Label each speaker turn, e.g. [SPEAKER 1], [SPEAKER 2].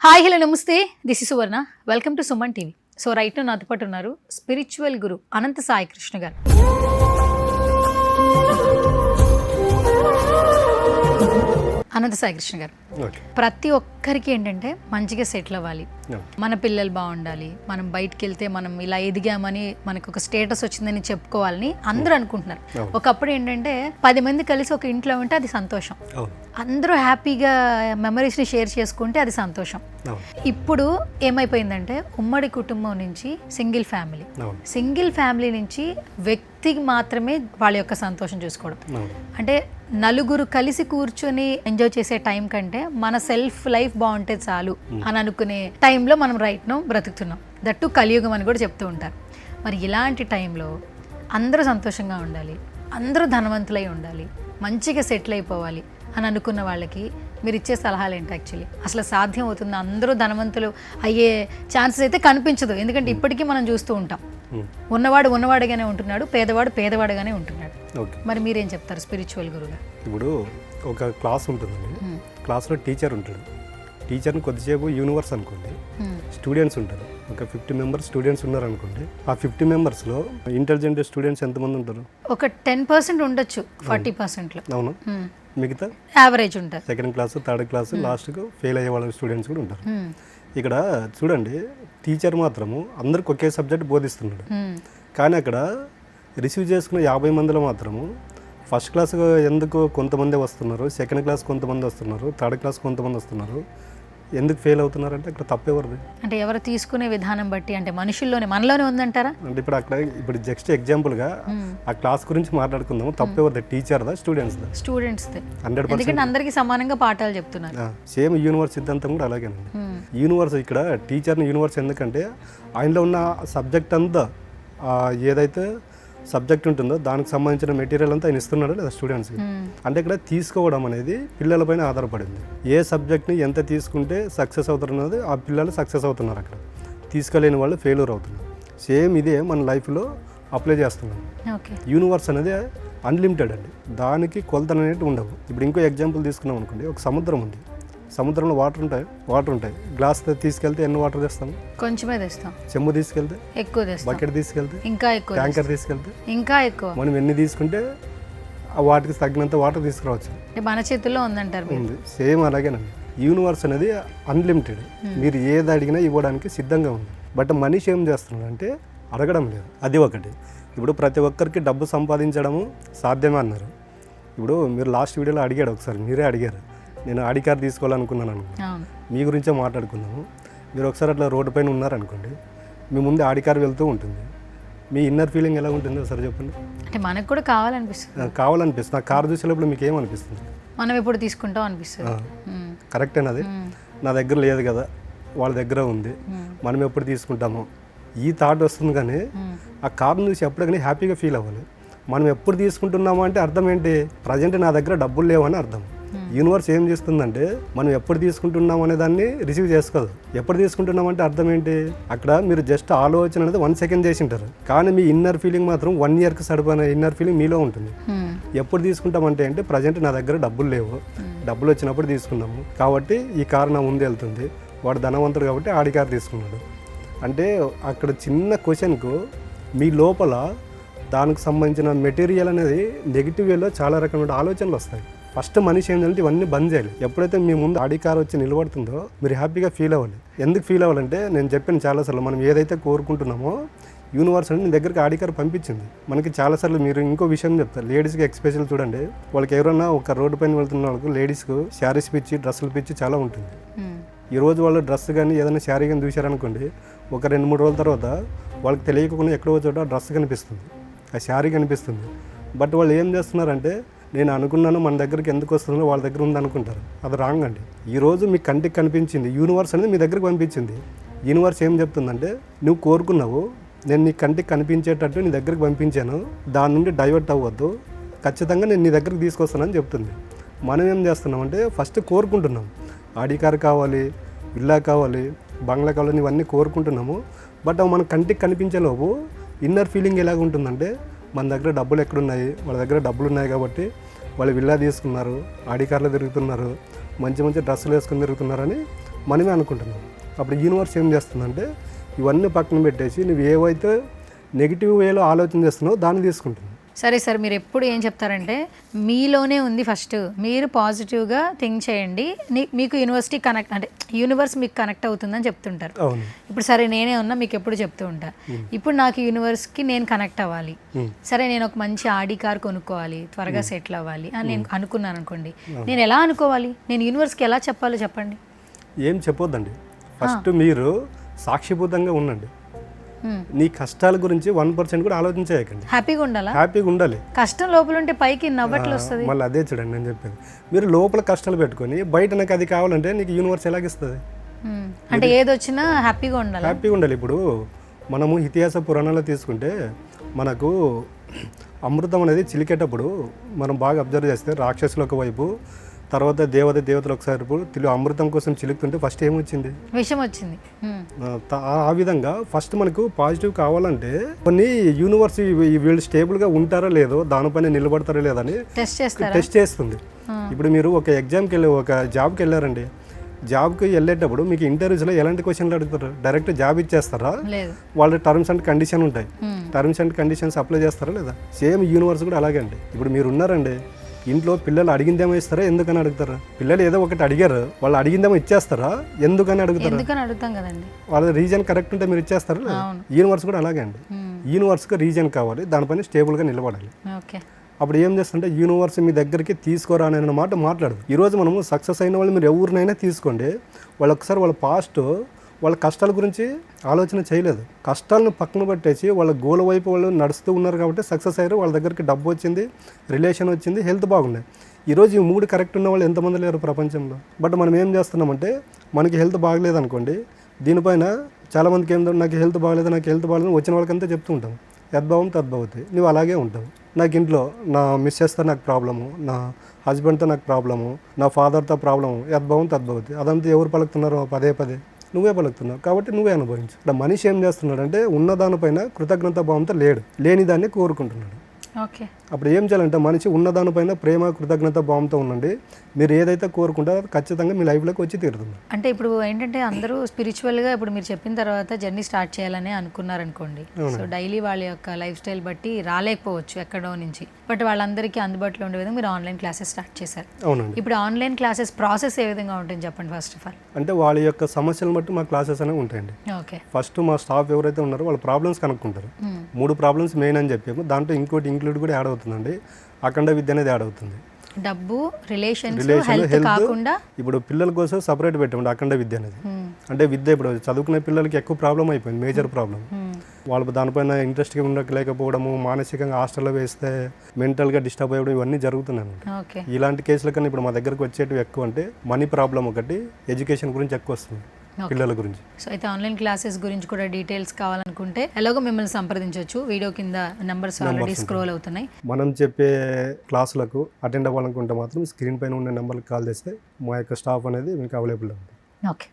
[SPEAKER 1] Hi hello నమస్తే this is Suvarna welcome to Suman TV. So right నాతో పాటు ఉన్నారు స్పిరిచువల్ గురు అనంత సాయి కృష్ణ గారు. అనంత సాయి కృష్ణ గారు, ప్రతి ఒక్కరికి ఏంటంటే మంచిగా సెటిల్ అవ్వాలి, మన పిల్లలు బాగుండాలి, మనం బయటికి వెళ్తే మనం ఇలా ఎదిగామని మనకు ఒక స్టేటస్ వచ్చిందని చెప్పుకోవాలని అందరూ అనుకుంటున్నారు. ఒకప్పుడు ఏంటంటే 10 మంది కలిసి ఒక ఇంట్లో ఉంటే అది సంతోషం, అందరూ హ్యాపీగా మెమరీస్ని షేర్ చేసుకుంటే అది సంతోషం. ఇప్పుడు ఏమైపోయిందంటే ఉమ్మడి కుటుంబం నుంచి సింగిల్ ఫ్యామిలీ నుంచి వ్యక్తికి మాత్రమే వాళ్ళ యొక్క సంతోషం చూసుకోవడం. అంటే నలుగురు కలిసి కూర్చొని ఎంజాయ్ చేసే టైం కంటే మన సెల్ఫ్ లైఫ్ బాగుంటే చాలు అని అనుకునే టైంలో మనం రైట్ నో బ్రతుకుతున్నాం. దట్టు కలియుగం అని కూడా చెప్తూ ఉంటారు. మరి ఇలాంటి టైంలో అందరూ సంతోషంగా ఉండాలి, అందరూ ధనవంతులై ఉండాలి, మంచిగా సెటిల్ అయిపోవాలి అని అనుకున్న వాళ్ళకి మీరు ఇచ్చే సలహాలు ఏంటి? యాక్చువల్లీ అసలు సాధ్యం అవుతుంది? అందరూ ధనవంతులు అయ్యే ఛాన్సెస్ అయితే కనిపించదు, ఎందుకంటే ఇప్పటికీ మనం చూస్తూ ఉంటాం ఉన్నవాడు ఉన్నవాడుగానే ఉంటున్నాడు, పేదవాడు పేదవాడుగానే ఉంటున్నాడు. మరి మీరేం చెప్తారు స్పిరిచువల్ గురుగా?
[SPEAKER 2] ఇప్పుడు ఒక క్లాస్ ఉంటుందండి, క్లాస్లో టీచర్ ఉంటాడు, టీచర్ని కొద్దిసేపు యూనివర్స్ అనుకోండి, స్టూడెంట్స్ ఉంటారు, ఒక 50 మెంబర్స్ స్టూడెంట్స్ ఉన్నారు అనుకోండి. ఆ 50 మెంబర్స్లో ఇంటెలిజెంట్ స్టూడెంట్స్ ఎంతమంది ఉంటారు?
[SPEAKER 1] ఒక 10% ఉండొచ్చు, 40%.
[SPEAKER 2] అవును, మిగతా
[SPEAKER 1] యావరేజ్ ఉంటారు.
[SPEAKER 2] సెకండ్ క్లాస్, థర్డ్ క్లాస్, లాస్ట్కు ఫెయిల్ అయ్యే వాళ్ళ స్టూడెంట్స్ కూడా ఉంటారు. ఇక్కడ చూడండి, టీచర్ మాత్రము అందరికి ఒకే సబ్జెక్ట్ బోధిస్తున్నాడు, కానీ అక్కడ రిసీవ్ చేసుకున్న 50 మందిలో మాత్రము ఫస్ట్ క్లాస్ ఎందుకు కొంతమంది వస్తున్నారు, సెకండ్ క్లాస్ కొంతమంది వస్తున్నారు, థర్డ్ క్లాస్ కొంతమంది వస్తున్నారు, ఎందుకు ఫెయిల్ అవుతున్నారంటే అక్కడ తప్పెవరిది?
[SPEAKER 1] అంటే ఎవరు తీసుకునే విధానం బట్టి, అంటే మనుషుల్లోనే మనలోనే ఉందంటారా?
[SPEAKER 2] అంటే ఇప్పుడు జస్ట్ ఎగ్జాంపుల్గా ఆ క్లాస్ గురించి మాట్లాడుకుందాము, తప్పెవరిది? టీచర్దా స్టూడెంట్స్దా?
[SPEAKER 1] స్టూడెంట్స్దే.
[SPEAKER 2] 100%
[SPEAKER 1] అందరికీ సమానంగా పాఠాలు చెప్తున్నారు.
[SPEAKER 2] సేమ్ యూనివర్స్ సిద్ధాంతం కూడా అలాగేనండి. యూనివర్స్ ఇక్కడ టీచర్ని యూనివర్స్ ఎందుకంటే ఆయనలో ఉన్న సబ్జెక్ట్ అంతా ఏదైతే సబ్జెక్ట్ ఉంటుందో దానికి సంబంధించిన మెటీరియల్ అంతా ఆయన ఇస్తున్నాడు లేదా స్టూడెంట్స్కి. అంటే ఇక్కడ తీసుకోవడం అనేది పిల్లలపైన ఆధారపడింది. ఏ సబ్జెక్ట్ని ఎంత తీసుకుంటే సక్సెస్ అవుతున్నది ఆ పిల్లలు సక్సెస్ అవుతున్నారు, అక్కడ తీసుకోలేని వాళ్ళు ఫెయిల్యూర్ అవుతున్నారు. సేమ్ ఇదే మన లైఫ్లో అప్లై చేస్తున్నాం. యూనివర్స్ అనేది అన్లిమిటెడ్ అండి, దానికి కొలతలు అనేవి ఉండవు. ఇప్పుడు ఇంకో ఎగ్జాంపుల్ తీసుకున్నాం అనుకోండి, ఒక సముద్రం ఉంది, సముద్రంలో వాటర్ ఉంటాయి. గ్లాస్ తీసుకెళ్తే ఎన్ని వాటర్ తెస్తాం?
[SPEAKER 1] కొంచెమే తెస్తాం.
[SPEAKER 2] చెంబు తీసుకెళ్తే
[SPEAKER 1] ఎక్కువ తెస్తాం.
[SPEAKER 2] బకెట్ తీసుకెళ్తే ఇంకా ఎక్కువ. ట్యాంకర్ తీసుకెళ్తే
[SPEAKER 1] ఇంకా ఎక్కువ.
[SPEAKER 2] మనం ఎన్ని తీసుకుంటే వాటికి తగినంత వాటర్ తీసుకురావచ్చు.
[SPEAKER 1] మన చేతుల్లో ఉందంటారు.
[SPEAKER 2] ఉంది. సేమ్ అలాగేనండి, యూనివర్స్ అనేది అన్లిమిటెడ్, మీరు ఏది అడిగినా ఇవ్వడానికి సిద్ధంగా ఉంది. బట్ మనిషి ఏం చేస్తున్నాడు అంటే అడగడం లేదు, అది ఒకటి. ఇప్పుడు ప్రతి ఒక్కరికి డబ్బు సంపాదించడము సాధ్యమే అన్నారు. ఇప్పుడు మీరు లాస్ట్ వీడియోలో అడిగాడు, ఒకసారి మీరే అడిగారు, నేను ఆడి కార్ తీసుకోవాలనుకున్నాను అనుకున్నాను, మీ గురించే మాట్లాడుకుందాము. మీరు ఒకసారి అట్లా రోడ్డు పైన ఉన్నారనుకోండి, మీ ముందు ఆడి కార్ వెళ్తూ ఉంటుంది, మీ ఇన్నర్ ఫీలింగ్ ఎలా ఉంటుంది ఒకసారి చెప్పండి.
[SPEAKER 1] అంటే మనకు కూడా
[SPEAKER 2] కావాలనిపిస్తుంది. ఆ కార్ చూసేటప్పుడు మీకు ఏమనిపిస్తుంది?
[SPEAKER 1] మనం ఎప్పుడు తీసుకుంటాం అనిపిస్తుంది.
[SPEAKER 2] కరెక్టేనా? అది నా దగ్గర లేదు కదా, వాళ్ళ దగ్గర ఉంది, మనం ఎప్పుడు తీసుకుంటామో ఈ థాట్ వస్తుంది. కానీ ఆ కార్ను చూసి ఎప్పుడు హ్యాపీగా ఫీల్ అవ్వాలి. మనం ఎప్పుడు తీసుకుంటున్నామో అంటే అర్థం ఏంటి? ప్రజెంట్ నా దగ్గర డబ్బులు లేవని అర్థం. యూనివర్స్ ఏం చేస్తుందంటే మనం ఎప్పుడు తీసుకుంటున్నాం అనే దాన్ని రిసీవ్ చేసుకోదు. ఎప్పుడు తీసుకుంటున్నామంటే అర్థం ఏంటి? అక్కడ మీరు జస్ట్ ఆలోచన అనేది 1 సెకండ్ చేసి ఉంటారు, కానీ మీ ఇన్నర్ ఫీలింగ్ మాత్రం 1 ఇయర్కి సరిపోయిన ఇన్నర్ ఫీలింగ్ మీలో ఉంటుంది. ఎప్పుడు తీసుకుంటామంటే అంటే ప్రజెంట్ నా దగ్గర డబ్బులు లేవు, డబ్బులు వచ్చినప్పుడు తీసుకున్నాము కాబట్టి ఈ కారు నా ముందు వెళ్తుంది, వాడు ధనవంతుడు కాబట్టి ఆడి కారు తీసుకున్నాడు. అంటే అక్కడ చిన్న క్వశ్చన్కు మీ లోపల దానికి సంబంధించిన మెటీరియల్ అనేది నెగిటివ్ వేలో చాలా రకమైన ఆలోచనలు వస్తాయి. ఫస్ట్ మనిషి ఏంటంటే ఇవన్నీ బంద్ చేయాలి. ఎప్పుడైతే మీ ముందు ఆడి కార్ వచ్చి నిలబడుతుందో మీరు హ్యాపీగా ఫీల్ అవ్వాలి. ఎందుకు ఫీల్ అవ్వాలంటే నేను చెప్పాను చాలాసార్లు, మనం ఏదైతే కోరుకుంటున్నామో యూనివర్స్ అనేది మీ దగ్గరికి ఆడి కార్ పంపించింది మనకి చాలాసార్లు. మీరు ఇంకో విషయం చెప్తారు, లేడీస్కి ఎక్స్పెషల్ చూడండి, వాళ్ళకి ఎవరైనా ఒక రోడ్డు పైన వెళ్తున్న వాళ్ళకు లేడీస్కు శారీస్ పిచ్చి, డ్రెస్సులు పిచ్చి చాలా ఉంటుంది. ఈరోజు వాళ్ళు డ్రెస్ కానీ ఏదైనా శారీ కానీ చూశారనుకోండి, ఒక 2-3 రోజుల తర్వాత వాళ్ళకి తెలియకుండా ఎక్కడో చోట డ్రెస్ కనిపిస్తుంది, ఆ శారీ కనిపిస్తుంది. బట్ వాళ్ళు ఏం చేస్తున్నారంటే నేను అనుకున్నాను మన దగ్గరికి ఎందుకు వస్తుందో వాళ్ళ దగ్గర ఉంది అనుకుంటారు. అది రాంగ్ అండి. ఈరోజు మీ కంటికి కనిపించింది, యూనివర్స్ అనేది మీ దగ్గరికి పంపించింది. యూనివర్స్ ఏం చెప్తుందంటే నువ్వు కోరుకున్నావు, నేను నీ కంటికి కనిపించేటట్టు నీ దగ్గరికి పంపించాను, దాని నుండి డైవర్ట్ అవ్వద్దు, ఖచ్చితంగా నేను నీ దగ్గరికి తీసుకొస్తానని చెప్తుంది. మనం ఏం చేస్తున్నామంటే ఫస్ట్ కోరుకుంటున్నాం, ఆడి కారు కావాలి, విల్లా కావాలి, బంగ్లా కావాలని ఇవన్నీ కోరుకుంటున్నాము. బట్ అవి మన కంటికి కనిపించేలోపు ఇన్నర్ ఫీలింగ్ ఎలాగ ఉంటుందంటే మన దగ్గర డబ్బులు ఎక్కడున్నాయి, వాళ్ళ దగ్గర డబ్బులు ఉన్నాయి కాబట్టి వాళ్ళు విల్లా తీసుకున్నారు, ఆడి కార్లో తిరుగుతున్నారు, మంచి మంచి డ్రెస్సులు వేసుకుని తిరుగుతున్నారని మనమే అనుకుంటున్నాం. అప్పుడు యూనివర్స్ ఏం చేస్తుందంటే ఇవన్నీ పక్కన పెట్టేసి నువ్వు ఏవైతే నెగిటివ్ వేలో ఆలోచన చేస్తున్నావో దాన్ని తీసుకుంటుంది.
[SPEAKER 1] సరే సార్, మీరు ఎప్పుడు ఏం చెప్తారంటే మీలోనే ఉంది, ఫస్ట్ మీరు పాజిటివ్గా థింక్ చేయండి, మీకు యూనివర్సిటీ కనెక్ట్ అంటే యూనివర్స్ మీకు కనెక్ట్ అవుతుందని చెప్తుంటారు.
[SPEAKER 2] అవును.
[SPEAKER 1] ఇప్పుడు సరే నేనే ఉన్నా, మీకు ఎప్పుడు చెప్తూ ఉంటా, ఇప్పుడు నాకు యూనివర్స్కి నేను కనెక్ట్ అవ్వాలి, సరే నేను ఒక మంచి ఆడి కార్ కొనుక్కోవాలి, త్వరగా సెటిల్ అవ్వాలి అని నేను అనుకున్నాను అనుకోండి, నేను ఎలా అనుకోవాలి, నేను యూనివర్స్కి ఎలా చెప్పాలో చెప్పండి.
[SPEAKER 2] ఏం చెప్పొద్దండి, ఫస్ట్ మీరు సాక్షిభూతంగా ఉండండి. నీ కష్టాల గురించి 1% కూడా ఆలోచించకండి.
[SPEAKER 1] హ్యాపీగా ఉండాలా?
[SPEAKER 2] హ్యాపీగా ఉండాలి.
[SPEAKER 1] కష్టం లోపల ఉంటే పైకి నవ్వట్లు వస్తుంది.
[SPEAKER 2] మళ్ళీ అదే చూడండి నేను చెప్పేది, మీరు లోపల కష్టాలు పెట్టుకొని బయట నాకు అది కావాలంటే నీకు యూనివర్స్ ఎలాగిస్తుంది?
[SPEAKER 1] అంటే ఏదొచ్చినా హ్యాపీగా ఉండాలి.
[SPEAKER 2] హ్యాపీగా ఉండాలి. ఇప్పుడు మనము ఇతిహాస పురాణాలు తీసుకుంటే మనకు అమృతం అనేది చిలికేటప్పుడు మనం బాగా అబ్జర్వ్ చేస్తే రాక్షసులు ఒకవైపు, తర్వాత దేవతలు ఒకసారి అమృతం కోసం చిలుకుతుంటే ఫస్ట్ ఏమొచ్చింది?
[SPEAKER 1] విషయం వచ్చింది.
[SPEAKER 2] ఆ విధంగా ఫస్ట్ మనకు పాజిటివ్ కావాలంటే కొన్ని యూనివర్స్ వీళ్ళు స్టేబుల్గా ఉంటారో లేదో, దానిపైన నిలబడతారో లేదని టెస్ట్ చేస్తుంది. ఇప్పుడు మీరు ఒక ఎగ్జామ్కి వెళ్ళి ఒక జాబ్కి వెళ్ళారండి, జాబ్కి వెళ్ళేటప్పుడు మీకు ఇంటర్వ్యూస్లో ఎలాంటి క్వశ్చన్లు అడుగుతారు? డైరెక్ట్ జాబ్ ఇచ్చేస్తారా? వాళ్ళ టర్మ్స్ అండ్ కండిషన్ ఉంటాయి, టర్మ్స్ అండ్ కండిషన్స్ అప్లై చేస్తారా లేదా? సేమ్ యూనివర్స్ కూడా అలాగే అండి. ఇప్పుడు మీరు ఉన్నారండి, ఇంట్లో పిల్లలు అడిగిందేమో ఇస్తారా, ఎందుకని అడుగుతారా? పిల్లలు ఏదో ఒకటి అడిగారు, వాళ్ళు అడిగిందేమో ఇచ్చేస్తారా, ఎందుకని అడుగుతారు? వాళ్ళ రీజన్ కరెక్ట్ ఉంటే మీరు ఇచ్చేస్తారా? యూనివర్స్ కూడా అలాగే అండి. యూనివర్స్కి రీజన్ కావాలి, దానిపైన స్టేబుల్గా నిలబడాలి. అప్పుడు ఏం చేస్తుంటే యూనివర్స్ మీ దగ్గరికి తీసుకోరా అనే మాట మాట్లాడదు. ఈరోజు మనము సక్సెస్ అయిన వాళ్ళు మీరు ఎవరినైనా తీసుకోండి, వాళ్ళు ఒకసారి వాళ్ళ పాస్ట్ వాళ్ళ కష్టాల గురించి ఆలోచన చేయలేదు, కష్టాలను పక్కన పెట్టేసి వాళ్ళ గోల్ వైపు వాళ్ళు నడుస్తూ ఉన్నారు కాబట్టి సక్సెస్ అయ్యారు. వాళ్ళ దగ్గరికి డబ్బు వచ్చింది, రిలేషన్ వచ్చింది, హెల్త్ బాగున్నాయి. ఈరోజు ఈ 3 కరెక్ట్ ఉన్న వాళ్ళు ఎంతమంది లేరు ప్రపంచంలో? బట్ మనం ఏం చేస్తున్నామంటే మనకి హెల్త్ బాగలేదు అనుకోండి, దీనిపైన చాలామందికి ఏం నాకు హెల్త్ బాగలేదు వచ్చిన వాళ్ళకంతా చెప్తూ ఉంటాం, యద్భావం తద్భవతి. నువ్వు అలాగే ఉంటావు. నాకు ఇంట్లో నా మిస్సెస్తో నాకు ప్రాబ్లము, నా హస్బెండ్తో నాకు ప్రాబ్లము, నా ఫాదర్తో ప్రాబ్లము, యద్భావం తద్భవతి. అదంతా ఎవరు పలుకుతున్నారో పదే నువ్వే పలుకుతున్నావు కాబట్టి నువ్వే అనుభవించు. ఇక్కడ మనిషి ఏం చేస్తున్నాడంటే ఉన్నదానిపైన కృతజ్ఞత భావంతో లేడు, లేని దాన్ని కోరుకుంటున్నాడు. అప్పుడు ఏం చేయాలంటే మనిషి ఉన్నదానిపైన ప్రేమ కృతజ్ఞత భావంతో ఉండండి. మీరు ఏదైతే కోరుకుంటారో అది ఖచ్చితంగా మీ లైఫ్లోకి వచ్చి తీరుతుంది.
[SPEAKER 1] అంటే ఇప్పుడు ఏంటంటే అందరూ స్పిరిచువల్గా ఇప్పుడు మీరు చెప్పిన తర్వాత జర్నీ స్టార్ట్ చేయాలని అనుకున్నారనుకోండి, సో డైలీ వాళ్ళ యొక్క లైఫ్ స్టైల్ బట్టి రాలేకపోవచ్చు ఎక్కడో నుంచి, బట్ వాళ్ళందరికీ అందుబాటులో ఉండే విధంగా మీరు ఆన్లైన్ క్లాసెస్ స్టార్ట్ చేశారు.
[SPEAKER 2] అవునండి.
[SPEAKER 1] ఇప్పుడు ఆన్లైన్ క్లాసెస్ ప్రాసెస్ ఏ విధంగా ఉంటుంది చెప్పండి ఫస్ట్ ఆఫ్ ఆల్.
[SPEAKER 2] అంటే వాళ్ళ యొక్క సమస్యలను బట్టి మా క్లాసెస్ అనేవి ఉంటాయండి. ఫస్ట్ మా స్టాఫ్ ఎవరైతే ఉన్నారో వాళ్ళ ప్రాబ్లమ్స్ కనుక్కుంటారు. 3 ప్రాబ్లమ్స్ మెయిన్ అని చెప్పాము, దాంట్లో ఇంకోటి ఇంక్లూడ్ కూడా యాడ్ అవుతుందండి, అఖండ విద్య అనేది యాడ్ అవుతుంది.
[SPEAKER 1] డబ్బు, రిలేషన్స్, హెల్త్ కాకుండా
[SPEAKER 2] ఇప్పుడు పిల్లల కోసం సపరేట్ పెట్టామండి అఖండ విద్య అనేది. అంటే విద్య ఇప్పుడు చదువుకునే పిల్లలకి ఎక్కువ ప్రాబ్లం అయిపోయింది, మేజర్ ప్రాబ్లం. వాళ్ళు దానిపైన ఇంట్రెస్ట్గా ఉండలేకపోవడము, మానసికంగా హాస్టల్లో వేస్తే మెంటల్గా డిస్టర్బ్ అవ్వడం, ఇవన్నీ జరుగుతున్నాయి. ఇలాంటి కేసుల కన్నా ఇప్పుడు మా దగ్గరకు వచ్చేటివి ఎక్కువ అంటే మనీ ప్రాబ్లం ఒకటి, ఎడ్యుకేషన్ గురించి ఎక్కువ వస్తుంది పిల్లల గురించి.
[SPEAKER 1] సో అయితే ఆన్లైన్ క్లాసెస్ గురించి కూడా డీటెయిల్స్ కావాలనుకుంటే ఎలాగో మిమ్మల్ని సంప్రదించవచ్చు, వీడియో కింద నెంబర్స్ ఆల్రెడీ స్క్రోల్ అవుతున్నాయి.
[SPEAKER 2] మనం చెప్పే క్లాసులకు అటెండ్ అవ్వాలనుకుంటే మాత్రం స్క్రీన్ పైన ఉన్న నెంబర్కి కాల్ చేస్తే మా యొక్క స్టాఫ్ అనేది మీకు అవైలబుల్ ఉంది.
[SPEAKER 1] ఓకే.